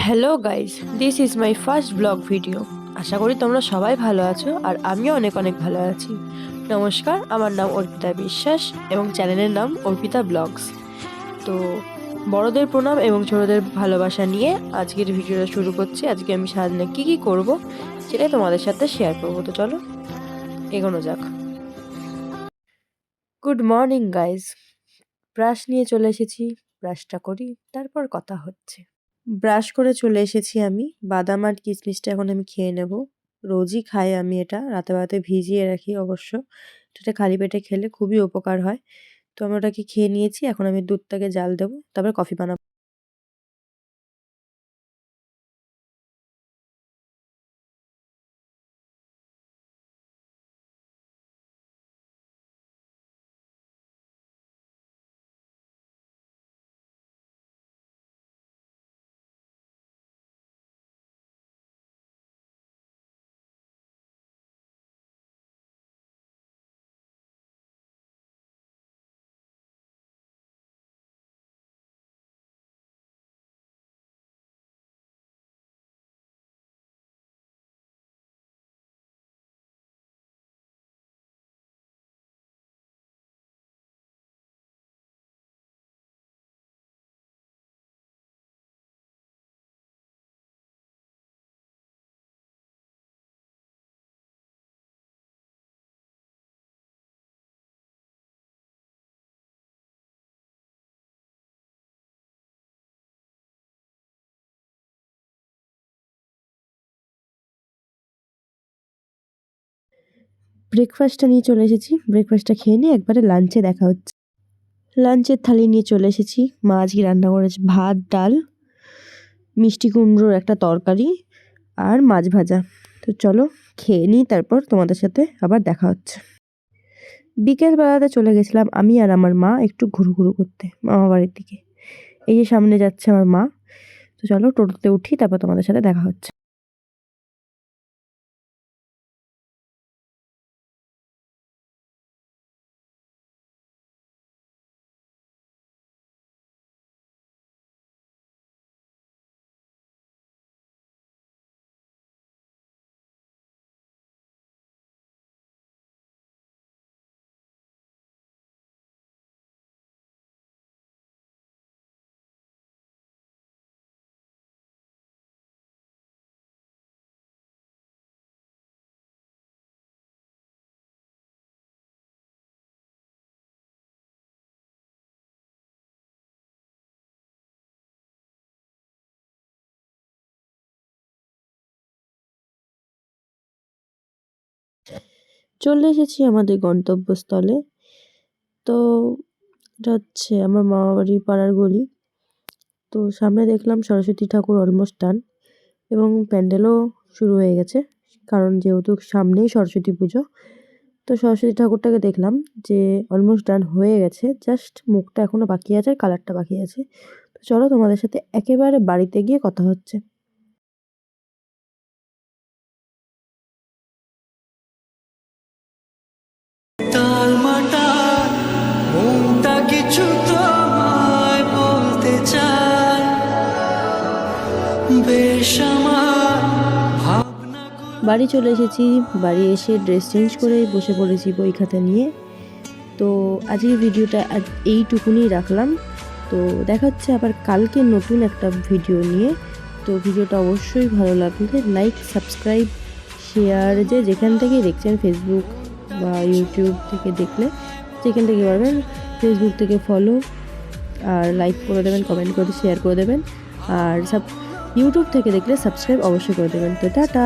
Hello guys, this is my first vlog video. আশা করি তোমরা সবাই ভালো আছো আর আমিও অনেক অনেক ভালো আছি। নমস্কার, আমার নাম অর্পিতা বিশ্বাস এবং চ্যানেলের নাম অর্পিতা ব্লগস। তো বড়দের প্রণাম এবং ছোটদের ভালোবাসা নিয়ে আজকের ভিডিওটা শুরু করছি। আজকে আমি সারাদিনে কী করব সেটাই তোমাদের সাথে শেয়ার করবো। তো চলো এগোনো যাক। গুড মর্নিং গাইজ, ব্রাশ নিয়ে চলে এসেছি, ব্রাশটা করি তারপর কথা হচ্ছে। ব্রাশ করে চলে এসেছি আমি। বাদাম আর কিশমিশটা এখন আমি খেয়ে নেব। রোজই খাই আমি এটা, রাতে রাতে ভিজিয়ে রাখি অবশ্য। এটা খালি পেটে খেলে খুবই উপকার হয়। তো আমি ওটাকে খেয়ে নিয়েছি, এখন আমি দুধটাকে জাল দেবো, তারপর কফি বানাবো। ব্রেকফাস্টটা নিয়ে চলে এসেছি, ব্রেকফাস্টটা খেয়ে নিয়ে একবারে লাঞ্চে দেখা হচ্ছে। লাঞ্চের থালি নিয়ে চলে এসেছি। মা আজকে রান্না করেছে ভাত, ডাল, মিষ্টি কুমড়োর একটা তরকারি আর মাছ ভাজা। তো চলো খেয়ে নিই, তারপর তোমাদের সাথে আবার দেখা হচ্ছে। বিকেলবেলাতে চলে গেছিলাম আমি আর আমার মা একটু ঘুরু করতে মামা বাড়ির দিকে। এই যে সামনে যাচ্ছে আমার মা। তো চলো টোটোতে উঠি, তারপর তোমাদের সাথে দেখা হচ্ছে। চলে এসেছি আমাদের গন্তব্যস্থলে। তো এটা হচ্ছে আমার মামা বাড়ির পাড়ার গলি। তো সামনে দেখলাম সরস্বতী ঠাকুর অলমোস্ট ডান এবং প্যান্ডেলও শুরু হয়ে গেছে, কারণ যেহেতু সামনেই সরস্বতী পুজো। তো সরস্বতী ঠাকুরটাকে দেখলাম যে অলমোস্ট ডান হয়ে গেছে, জাস্ট মুখটা এখনও বাকি আছে আর কালারটা বাকি আছে। তো চলো তোমাদের সাথে একেবারে বাড়িতে গিয়ে কথা হচ্ছে। বাড়ি চলে এসেছি, বাড়ি এসে ড্রেস চেঞ্জ করে বসে পড়েছি বই খাতা নিয়ে। তো আজকের ভিডিওটা এইটুকুনি রাখলাম। তো দেখা হচ্ছে আবার কালকে নতুন একটা ভিডিও নিয়ে। তো ভিডিওটা অবশ্যই ভালো লাগলে লাইক, সাবস্ক্রাইব, শেয়ার, যে যেখান থেকে দেখছেন, ফেসবুক বা ইউটিউব থেকে দেখলে যেখান থেকে পারবেন, ফেসবুক থেকে ফলো আর লাইক করে দেবেন, কমেন্ট করে শেয়ার করে দেবেন। আর ইউটিউব থেকে দেখলে সাবস্ক্রাইব অবশ্যই করে দেবেন। তো টাটা।